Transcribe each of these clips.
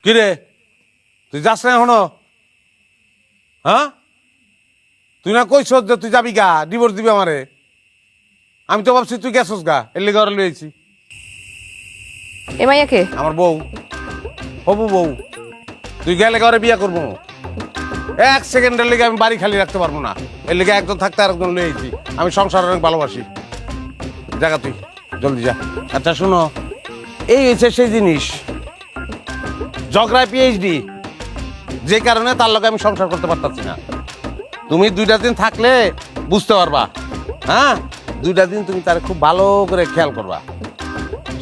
কি রে তুই যাস না এখনো? হ্যাঁ তুই না কইস যে তুই যাবি গা, ডিভোর্স দিবি আমারে। আমি তো ভাবছি তুই গেছস গা, এর লেগে ওরা লইছি। এ মাইয়াকে আমার বউ, হবু বউ। তুই গেলে ঘরে বিয়ে করবো, এক সেকেন্ডের লেগে আমি বাড়ি খালি রাখতে পারবো না। এর লেগে একজন থাকতে আর একজন লইছি। আমি সংসার অনেক ভালোবাসি। জায়গা তুই জলদি যা। আচ্ছা শোনো, এই হচ্ছে সেই জিনিস, ঝগড়ায় পিএইচডি, যে কারণে তার লগে আমি সংসার করতে পারতাছি না। তুমি 2টা দিন থাকলে বুঝতে পারবা। হ্যাঁ 2টা দিন তুমি তার খুব ভালো করে খেয়াল করবা।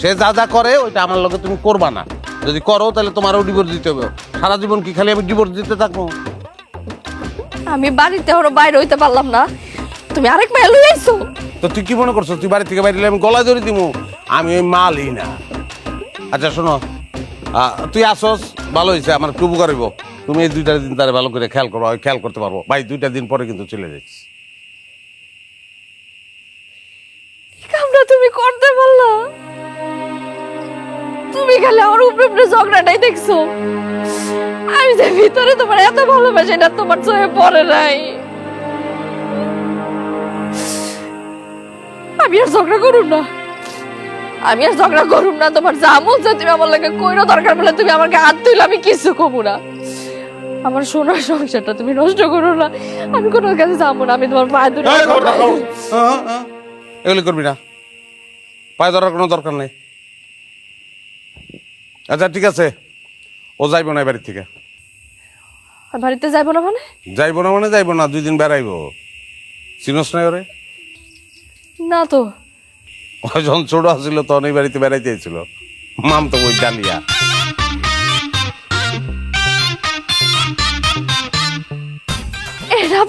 সে যা যা করে ওইটা আমার লগে তুমি করবা না। যদি করো তাহলে তোমারও ডিভোর্স দিতে হবে। সারা জীবন কি খালি আমি ডিভোর্স দিতে থাকবো? আমি বাড়িতে ওর বাইরে হইতে পারলাম না, তুমি আরেক মাইয়া লই আইছো। তো তুই কি মনে করছো তুই বাড়ি থেকে বাইরে আমি গলায় ধরে দিব? আমি ওই মালই না। আচ্ছা শোনো, তুই আসস ভালো হয়েছে, আমার একটু উপকার হইব। তুমি এই 2টা দিন তারে ভালো করে খেয়াল করো, আমি খেয়াল করতে পারবো। ভাই 2টা দিন পরে কিন্তু চলে যাচ্ছি। কামটা তুমি করতে পারলা? তুমি খালি আমার উপরে উপরে ঝগড়াটাই দেখছো। আমি যে ভিতরে তোমার এত ভালোবাসি এটা তোমার চোখে পড়ে নাই। আমি আর ঝগড়া করুম না, আমি আর ঝগড়া করুম না। তোমার যা মন চায় তুমি আমার লাগে কইরো, দরকার বলে তুমি আমাকে হাত তুইলে আমি কিছু কমু না। আমার সোনার সংসারটা তুমি নষ্ট করো না। আমি কোনো কাছে যাবো না, আমি তোমার পায়ে ধরে। এগুলি করবি না, পায়ে ধরার কোনো দরকার নেই। আচ্ছা ঠিক আছে, ও যাইব না বাড়ির থেকে। বাড়িতে যাইবো না মানে? যাইব না মানে যাইব না, 2 দিন বেড়াইব। চিনস নাই ওরে? না তো। ও যখন ছোট আসছিল তখন এই বাড়িতে বেড়াইতে এসেছিল। মাম তো ওই ডালিয়া। এটা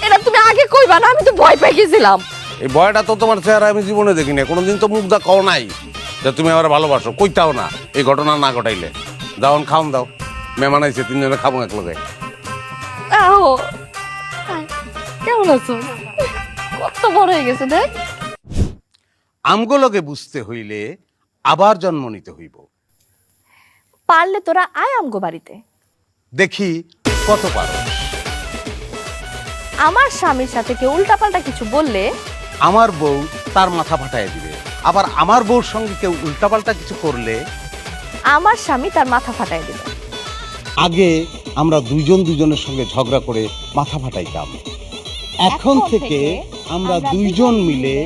এটা তুমি আগে কইবা না, আমি তো ভয় পেয়ে গেছিলাম। এই ভয়টা তো তোমার চেহারা আমি জীবনে দেখি না। কোনোদিন তো মুখ দা কও নাই যে তুমি আমার ভালোবাসো, কইতাও না এই ঘটনা না ঘটাইলে। দাও খাওন দাও, মেহমান আইছে, 3 জনে খাবো এক লগে। আও কেমন আছো? কত বড় হয়ে গেছে দেখ। আমগুলোকে বুঝতে হইলে আবার জন্ম নিতে হইব। পারলে তোরা আয় আমগো বাড়িতে, দেখি কত পারো। আমার স্বামীর সাথে কেউ উল্টাপাল্টা কিছু বললে আমার বউ তার মাথা ফাটায় দিবে, আবার আমার বউর সঙ্গে কেউ উল্টাপাল্টা কিছু করলে আমার স্বামী তার মাথা ফাটাই দিবে। আগে আমরা দুজনের সঙ্গে ঝগড়া করে মাথা ফাটাইতাম। এখন থেকে আমরা 2 জন মিলে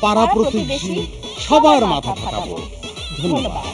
পাড়া প্রতিবেশী সবার মাথা ফাটাবো। ধন্যবাদ।